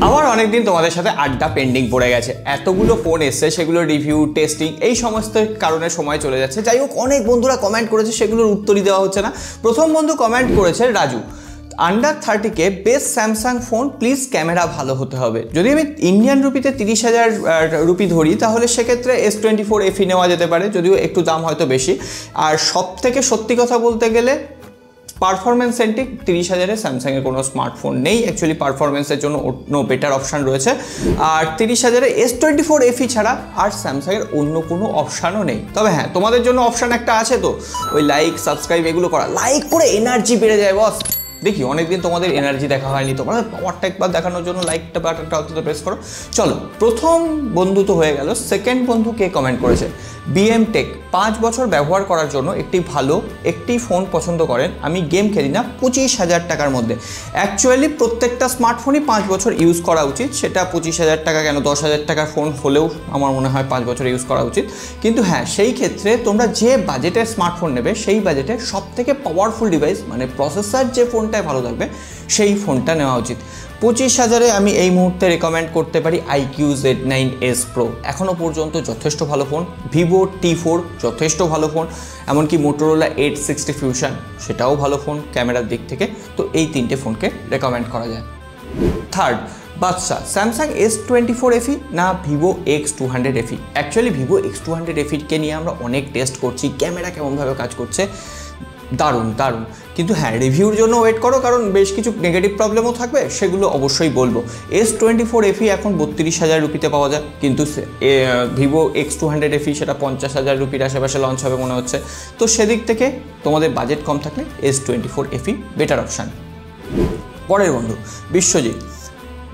আমার অনেকদিন তোমাদের সাথে আড্ডা পেন্ডিং পড়ে গেছে, এতগুলো ফোন এসছে, সেগুলো রিভিউ টেস্টিং এই সমস্ত কারণে সময় চলে যাচ্ছে। যাই হোক, অনেক বন্ধুরা কমেন্ট করেছে, সেগুলোর উত্তরই দেওয়া হচ্ছে না। প্রথম বন্ধু কমেন্ট করেছে Raju, under 30K best Samsung phone, please camera ভালো হতে হবে। যদি আমি ইন্ডিয়ান রুপিতে 30,000 রুপি ধরি, তাহলে সেক্ষেত্রে S24 FE নেওয়া যেতে পারে, যদিও একটু দাম হয়তো বেশি। আর সব থেকে সত্যি কথা বলতে গেলে পারফরমেন্স সেন্ট্রিক 30,000-এ স্যামসাংয়ের কোনো স্মার্টফোন নেই। অ্যাকচুয়ালি পারফরমেন্সের জন্য অন্য বেটার অপশান রয়েছে। আর 30,000-এ S24 FE ছাড়া আর স্যামসাংয়ের অন্য কোনো অপশানও নেই। তবে হ্যাঁ, তোমাদের জন্য অপশান একটা আছে, তো ওই লাইক সাবস্ক্রাইব এগুলো করা। লাইক করে এনার্জি বেড়ে যায় বস। দেখি অনেকদিন তোমাদের এনার্জি দেখা হয়নি, তোমাদের পাওয়ারটা একবার দেখানোর জন্য লাইকটা বাটনটা অন্তত প্রেস করো। চলো, প্রথম বন্ধু তো হয়ে গেল। সেকেন্ড বন্ধু কে কমেন্ট করেছে? BM টেক 5 বছর ব্যবহার করার জন্য একটি ফোন পছন্দ করেন। আমি গেম খেলি না, 25,000 টাকার মধ্যে। অ্যাকচুয়ালি প্রত্যেকটা স্মার্টফোনই 5 বছর ইউজ করা উচিত। সেটা 25,000 টাকা কেন, 10,000 টাকার ফোন হলেও আমার মনে হয় 5 বছর ইউজ করা উচিত। কিন্তু হ্যাঁ, সেই ক্ষেত্রে তোমরা যে বাজেটের স্মার্টফোন নেবে, সেই বাজেটে সবথেকে পাওয়ারফুল ডিভাইস, মানে প্রসেসর যে ফোনটায় ভালো থাকবে, সেই ফোনটা নেওয়া উচিত। 25,000-এ আমি এই মুহূর্তে রেকমেন্ড করতে পারি IQ Z9s Pro, এখনও পর্যন্ত যথেষ্ট ভালো ফোন। Vivo T4 যথেষ্ট ভালো ফোন, এমনকি Motorola 860 Fusion সেটাও ভালো ফোন ক্যামেরার দিক থেকে। তো এই তিনটে ফোনকে রেকমেন্ড করা যায়। থার্ড, বাদশা, স্যামসাং S24 FE না Vivo X200 FE? Actually Vivo X200 FE-কে নিয়ে আমরা অনেক টেস্ট করছি, ক্যামেরা কেমনভাবে কাজ করছে, দারুণ দারুণ। কিন্তু হ্যাঁ, রিভিউর জন্য ওয়েট করো, কারণ বেশ কিছু নেগেটিভ প্রবলেমও থাকবে, সেগুলো অবশ্যই বলবো। S24 FE এখন 32,000 রুপিতে পাওয়া যায়, কিন্তু Vivo X200 FE সেটা 50,000 রুপির আশেপাশে লঞ্চ হবে মনে হচ্ছে। তো সেদিক থেকে তোমাদের বাজেট কম থাকলে S24 FE বেটার অপশান। পরের বন্ধু বিশ্বজিৎ,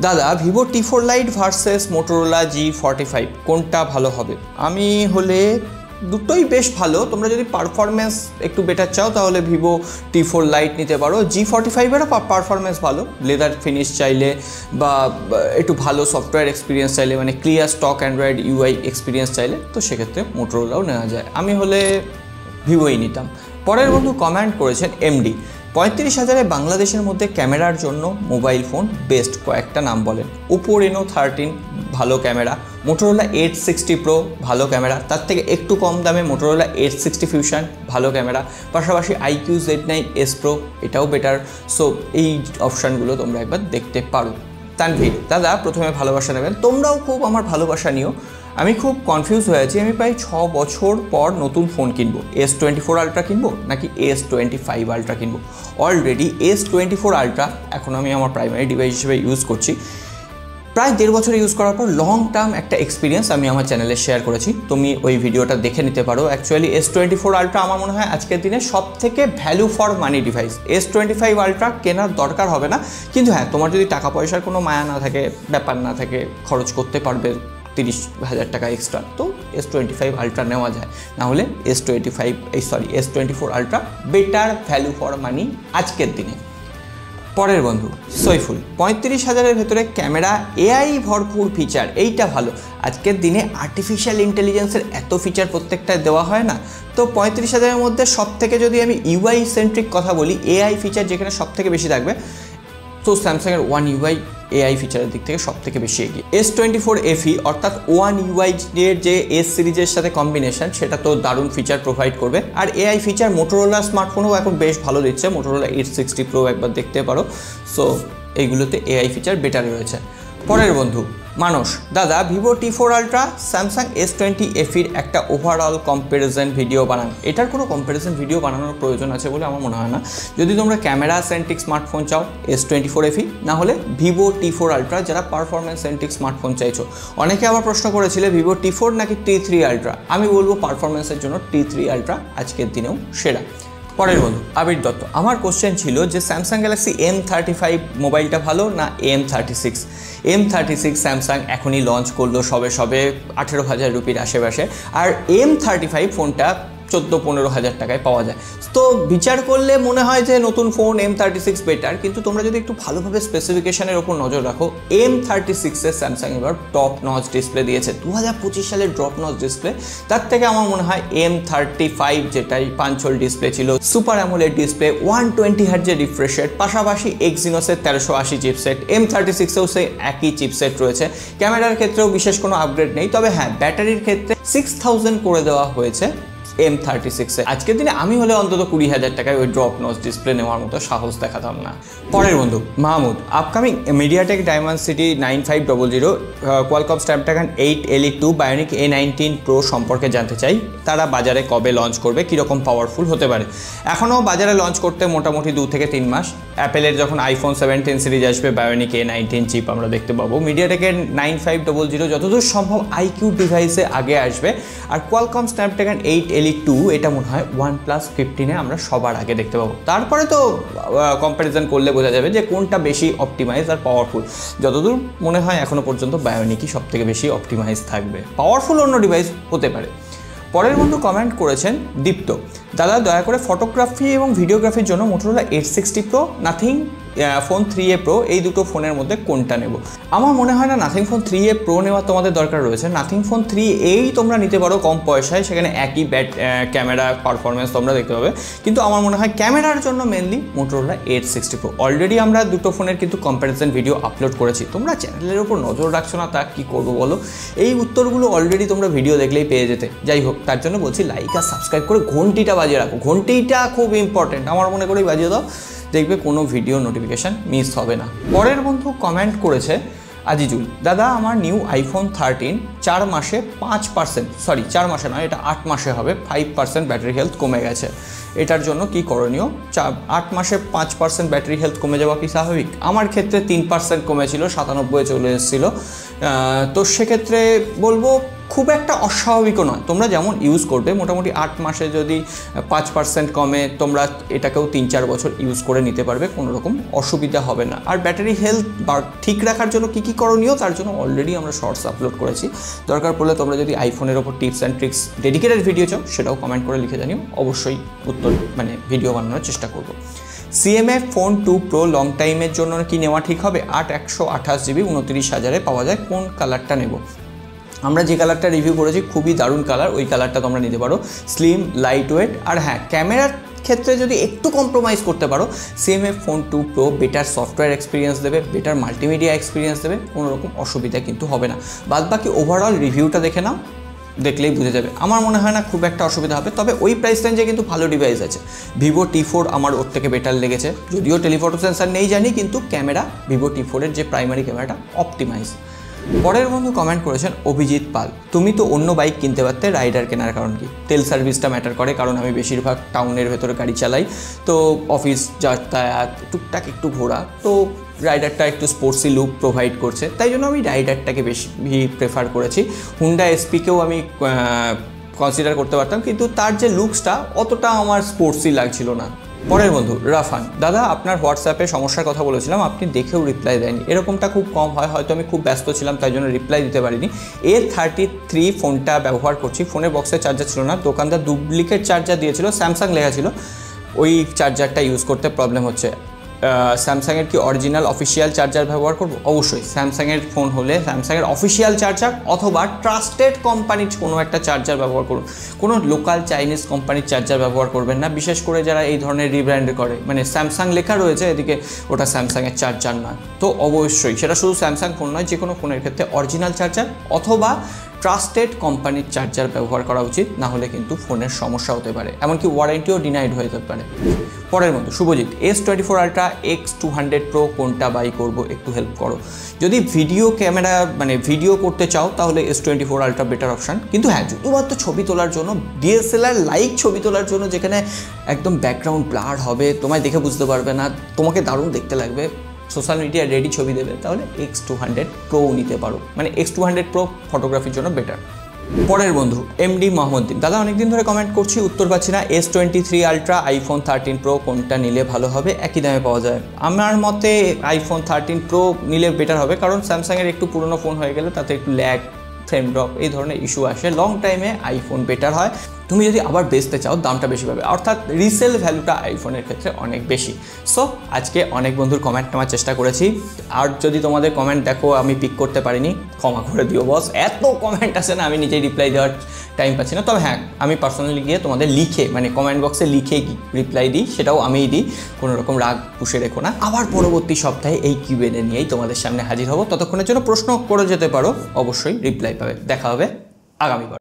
দাদা, Vivo T4 Lite versus Motorola G45 কোনটা ভালো হবে? আমি হলে দুটোই বেশ ভালো। তোমরা যদি পারফরমেন্স একটু বেটার চাও, তাহলে Vivo T4 Lite নিতে পারো। G45-এরও পারফরমেন্স ভালো, লেদার ফিনিশ চাইলে বা একটু ভালো সফটওয়্যার এক্সপিরিয়েন্স চাইলে, মানে clear stock Android UI experience চাইলে, তো সেক্ষেত্রে Motorolaও নেওয়া যায়। আমি হলে Vivoই নিতাম। পরের বন্ধু কমেন্ট করেছেন MD, 35,000-এ বাংলাদেশের মধ্যে ক্যামেরার জন্য মোবাইল ফোন বেস্ট কয়েকটা নাম বলেন। Oppo Reno 13 ভালো ক্যামেরা, Motorola 860 Pro ভালো ক্যামেরা, তার থেকে একটু কম দামে Motorola 860 Fusion ভালো ক্যামেরা, পাশাপাশি IQ Z9s Pro এটাও বেটার। সো এই অপশানগুলো তোমরা একবার দেখতে পারো। তানভীর, দাদা, প্রথমে ভালোবাসা নেবেন। তোমরাও খুব আমার ভালোবাসা নিও। আমি খুব কনফিউজ হয়ে আছি, আমি প্রায় 6 বছর পর নতুন ফোন কিনবো। S24 Ultra কিনবো নাকি S25 Ultra কিনবো? অলরেডি S24 Ultra এখন আমি আমার প্রাইমারি ডিভাইস হিসেবে ইউজ করছি। প্রায় 1.5 বছর ইউজ করার পর লং টার্ম একটা এক্সপিরিয়েন্স আমি আমার চ্যানেলে শেয়ার করেছি, তুমি ওই ভিডিওটা দেখে নিতে পারো। অ্যাকচুয়ালি S24 Ultra আমার মনে হয় আজকের দিনে সব থেকে value for money device. S25 Ultra কেনার দরকার হবে না, কিন্তু হ্যাঁ, তোমার যদি টাকা পয়সার কোনো মায়া না থাকে, ব্যাপার না থাকে, খরচ করতে পারবে 30,000 টাকা এক্সট্রা, তো S25 Ultra নেওয়া যায়। না হলে S24 Ultra better value for money আজকের দিনে। পরের বন্ধু সৈফুল, 35,000-এর ভেতরে ক্যামেরা, AI ভরপুর ফিচার, এইটা ভালো। আজকের দিনে আর্টিফিশিয়াল ইন্টেলিজেন্সের এত ফিচার প্রত্যেকটায় দেওয়া হয় না। তো 35,000-এর মধ্যে সব থেকে যদি আমি UI সেন্ট্রিক কথা বলি, AI ফিচার যেখানে সব থেকে বেশি থাকবে, তো স্যামসাংয়ের One UI AI ফিচারের দিক থেকে সব থেকে বেশি এগিয়ে। S24 FE অর্থাৎ One UI এর যে S সিরিজের সাথে কম্বিনেশন, সেটা তো দারুণ ফিচার প্রোভাইড করবে। আর AI ফিচার Motorola স্মার্টফোনও এখন বেশ ভালো দিচ্ছে, Motorola 860 Pro একবার দেখতে পারো। সো এইগুলোতে AI ফিচার বেটার রয়েছে। পরের বন্ধু মানস, দাদা, Vivo T4 Ultra, Samsung S20 FE-র একটা ওভারঅল কম্প্যারিজন ভিডিও বানান। এটার কোনো কম্প্যারিজন ভিডিও বানানোর প্রয়োজন আছে বলে আমার মনে হয় না। যদি তোমরা ক্যামেরা সেন্ট্রিক স্মার্টফোন চাও, S24 FE, না হলে Vivo T4 Ultra, যারা পারফরমেন্স সেন্ট্রিক স্মার্টফোন চাইছো। অনেকে আবার প্রশ্ন করেছিলে Vivo T4 নাকি T3 Ultra। আমি বলবো পারফরমেন্সের জন্য T3 Ultra আজকের দিনেও সেরা। পরের বন্ধু আবির দত্ত, আমার কোশ্চেন ছিল যে স্যামসাং গ্যালাক্সি M35 মোবাইলটা ভালো না M36? M36 স্যামসাং এখনই লঞ্চ করলো সবে 18,000 রুপির আশেপাশে। আর M35 ফোনটা 14-15 হাজার টাকায় পাওয়া যায়। তো বিচার করলে মনে হয় যে নতুন ফোন M36 বেটার, কিন্তু তোমরা যদি একটু ভালোভাবে স্পেসিফিকেশনের ওপর নজর রাখো, M36-এর স্যামসাং এবার টপ নচ ডিসপ্লে দিয়েছে, 2025 সালের টপ নচ ডিসপ্লে। তার থেকে আমার মনে হয় M35 যেটাই পাঞ্চল ডিসপ্লে ছিল, সুপার অ্যামোলেড ডিসপ্লে, 120 হার্জের রিফ্রেশ রেট, পাশাপাশি এক্সিনোসের 1380 চিপসেট, M36-এও সেই একই চিপসেট রয়েছে। ক্যামেরার ক্ষেত্রেও বিশেষ কোনো আপগ্রেড নেই, তবে হ্যাঁ ব্যাটারির ক্ষেত্রে 6000 করে দেওয়া হয়েছে M36-এ। আজকের দিনে আমি হলে অন্তত 20,000 টাকায় ওই ড্রপ নচ ডিসপ্লে নেওয়ার মতো সাহস দেখাতাম না। পরের বন্ধু Mahmud, upcoming MediaTek Dimensity 9500, Qualcomm Snapdragon 8 Elite 2 bionic A19 Pro সম্পর্কে জানতে চাই। তারা বাজারে কবে লঞ্চ করবে, কীরকম পাওয়ারফুল হতে পারে? এখনও বাজারে লঞ্চ করতে মোটামুটি 2 থেকে 3 মাস। অ্যাপেলের যখন iPhone 17 সিরিজ আসবে বায়োনিক A19 চিপ আমরা দেখতে পাবো। মিডিয়াটেকের 9500 যতদূর সম্ভব IQ ডিভাইসে আগে আসবে, আর কোয়ালকম স্ন্যাপড্রাগন 8 Elite 2 এটা মনে হয় OnePlus 15-এ আমরা সবার আগে দেখতে পাবো। তারপরে তো কম্প্যারিজন করলে বোঝা যাবে যে কোনটা বেশি অপটিমাইজ আর পাওয়ারফুল। যতদূর মনে হয় এখনও পর্যন্ত বায়োনিকই সব থেকে বেশি অপটিমাইজ থাকবে, পাওয়ারফুল অন্য ডিভাইস হতে পারে। পরের বন্ধু কমেন্ট করেছেন দীপ্ত, দাদা দয়া করে ফটোগ্রাফি এবং ভিডিওগ্রাফির জন্য Motorola 860 Pro, nothing phone 3A Pro এই দুটো ফোনের মধ্যে কোনটা নেব? আমার মনে হয় না নাথিং ফোন 3A Pro নেওয়ার তোমাদের দরকার রয়েছে। নাথিং ফোন 3A তোমরা নিতে পারো কম পয়সায়, সেখানে একই ক্যামেরা পারফরমেন্স তোমরা দেখতে পাবে। কিন্তু আমার মনে হয় ক্যামেরার জন্য মেনলি মোটরোলা 860 Pro। অলরেডি আমরা দুটো ফোনের কিন্তু কম্প্যারিজন ভিডিও আপলোড করেছি, তোমরা চ্যানেলের উপর নজর রাখছো না, তা কি করবো বলো? এই উত্তরগুলো অলরেডি তোমরা ভিডিও দেখলেই পেয়ে যেতে। যাই হোক, তার জন্য বলছি লাইক আর সাবস্ক্রাইব করে ঘন্টিটা বাজিয়ে রাখো। ঘন্টিটা খুব ইম্পর্টেন্ট, আমার মনে করেই বাজিয়ে দাও, দেখবে কোনো ভিডিও নোটিফিকেশান মিস হবে না। পরের বন্ধু কমেন্ট করেছে আজিজুল, দাদা আমার নিউ iPhone 13 4 মাসে 5%, সরি 4 মাসে নয়, এটা 8 মাসে হবে, 5% ব্যাটারি হেলথ কমে গেছে। এটার জন্য কি করণীয়? 8 মাসে 5% ব্যাটারি হেলথ কমে যাওয়া কি স্বাভাবিক? আমার ক্ষেত্রে 3% কমেছিল, 97 চলে এসেছিলো। তো সেক্ষেত্রে বলবো খুব একটা অস্বাভাবিকও নয়। তোমরা যেমন ইউজ করবে, মোটামুটি 8 মাসে যদি 5% কমে, তোমরা এটাকেও 3-4 বছর ইউজ করে নিতে পারবে, কোনো রকম অসুবিধা হবে না। আর ব্যাটারি হেলথ ঠিক রাখার জন্য কী কী করণীয়, তার জন্য অলরেডি আমরা শর্টস আপলোড করেছি। দরকার পড়লে তোমরা যদি আইফোনের ওপর tips and tricks dedicated video চাও, সেটাও কমেন্ট করে লিখে জানিও, অবশ্যই উত্তর ভিডিও বানানোর চেষ্টা করব। CMA ফোন 2 Pro লং টাইমের জন্য কি নেওয়া ঠিক হবে? 8 128 GB 29,000-এ পাওয়া যায়, কোন কালারটা নেব? আমরা যে কালারটা রিভিউ করেছি খুবই দারুণ কালার, ওই কালারটা তোমরা নিতে পারো। স্লিম, লাইট ওয়েট, আর হ্যাঁ ক্যামেরার ক্ষেত্রে যদি একটু কম্প্রোমাইজ করতে পারো, CMA phone 2 Pro better software experience দেবে, বেটার মাল্টিমিডিয়া এক্সপিরিয়েন্স দেবে, কোনো রকম অসুবিধা কিন্তু হবে না। বাদবাকি ওভারঅল রিভিউটা দেখে নাও, দেখলেই বুঝে যাবে। আমার মনে হয় না খুব একটা অসুবিধা হবে, তবে ওই প্রাইস রেঞ্জে কিন্তু ভালো ডিভাইস আছে। Vivo T4 আমার ওর থেকে বেটার লেগেছে, যদিও টেলিফটো সেন্সার নেই জানি, কিন্তু ক্যামেরা Vivo T4-এর যে প্রাইমারি ক্যামেরাটা অপটিমাইজ। পরের বন্ধু কমেন্ট করেছেন অভিজিৎ পাল, তুমি তো অন্য বাইক কিনতে পারতে, রাইডার কেনার কারণ কি? তেল সার্ভিসটা ম্যাটার করে, কারণ আমি বেশিরভাগ টাউনের ভেতরে গাড়ি চালাই, তো অফিস যাতায়াত টুকটাক একটু ঘোরা, তো রাইডারটা একটু স্পোর্টসি লুক প্রোভাইড করছে, তাই জন্য আমি রাইডারটাকে বেশি প্রেফার করেছি। হুন্ডা এসপিকেও আমি কনসিডার করতে পারতাম, কিন্তু তার যে লুকসটা অতটা আমার স্পোর্টসি লাগছিল না। পরের বন্ধু রাফান, দাদা আপনার হোয়াটসঅ্যাপে সমস্যার কথা বলেছিলাম, আপনি দেখেও রিপ্লাই দেয়নি, এরকমটা খুব কম হয়, হয়তো আমি খুব ব্যস্ত ছিলাম তাই জন্য রিপ্লাই দিতে পারিনি। A33 ফোনটা ব্যবহার করছি, ফোনের বক্সে চার্জার ছিল না, দোকানদার ডুপ্লিকেট চার্জার দিয়েছিল, স্যামসাং লেখা ছিল, ওই চার্জারটা ইউজ করতে প্রবলেম হচ্ছে। স্যামসাংয়ের কি অরিজিনাল অফিসিয়াল চার্জার ব্যবহার করব? অবশ্যই স্যামসাংয়ের ফোন হলে স্যামসাংয়ের অফিসিয়াল চার্জার অথবা ট্রাস্টেড কোম্পানির কোনো একটা চার্জার ব্যবহার করুন, কোনো লোকাল চাইনিজ কোম্পানির চার্জার ব্যবহার করবেন না, বিশেষ করে যারা এই ধরনের রিব্র্যান্ড করে, মানে স্যামসাং লেখা রয়েছে এদিকে, ওটা স্যামসাংয়ের চার্জার নয়। তো অবশ্যই সেটা শুধু স্যামসাং ফোন নয়, যে কোনো ফোনের ক্ষেত্রে অরিজিনাল চার্জার অথবা ট্রাস্টেড কোম্পানির চার্জার ব্যবহার করা উচিত, না হলে কিন্তু ফোনের সমস্যা হতে পারে, এমনকি ওয়ারেন্টিও ডিনাইড হয়ে যেতে পারে। পরের মতো Subhajit, S24 Ultra X200 Pro কোনটা বাই করব, একটু হেল্প করো। যদি ভিডিও ক্যামেরা ভিডিও করতে চাও তাহলে S24 Ultra বেটার অপশান, কিন্তু হ্যাঁ শুধুমাত্র ছবি তোলার জন্য, DSLR লাইক ছবি তোলার জন্য, যেখানে একদম ব্যাকগ্রাউন্ড ব্লার হবে, তোমায় দেখে বুঝতে পারবে না, তোমাকে দারুণ দেখতে লাগবে, সোশ্যাল মিডিয়া রেডি ছবি দেবে, তাহলে X200 Pro নিতে পারো, X200 Pro ফটোগ্রাফির জন্য বেটার। পরের বন্ধু MD মোহাম্মদ্দিন, দাদা অনেকদিন ধরে কমেন্ট করছি, উত্তর পাচ্ছি না, S23 Ultra iPhone 13 Pro কোনটা নিলে ভালো হবে, একই দামে পাওয়া যায়? আমার মতে iPhone 13 Pro নিলে বেটার হবে, কারণ স্যামসাংয়ের একটু পুরনো ফোন হয়ে গেলে তাতে একটু ল্যাগ, ফ্রেম ড্রপ এই ধরনের ইস্যু আসে, লং টাইমে আইফোন বেটার হয়। তুমি যদি আবার বেচতে চাও দামটা বেশি পাবে, অর্থাৎ রিসেল ভ্যালুটা আইফোনের ক্ষেত্রে অনেক বেশি। সো আজকে অনেক বন্ধুর কমেন্ট নেওয়ার চেষ্টা করেছি, আর যদি তোমাদের কমেন্ট দেখো আমি পিক করতে পারিনি ক্ষমা করে দিও বস, এত কমেন্ট আসে না আমি নিজেই রিপ্লাই দেওয়ার টাইম পাচ্ছি না। তবে হ্যাঁ, আমি পার্সোনালি গিয়ে তোমাদের লিখে মানে কমেন্ট বক্সে লিখে রিপ্লাই দিই, সেটাও আমিই দিই, কোনো রকম রাগ পুষে রেখো না। আবার পরবর্তী সপ্তাহে এই কিউএনএ নিয়েই তোমাদের সামনে হাজির হব, ততক্ষণের জন্য প্রশ্ন করে যেতে পারো, অবশ্যই রিপ্লাই পাবে। দেখা হবে আগামীবার।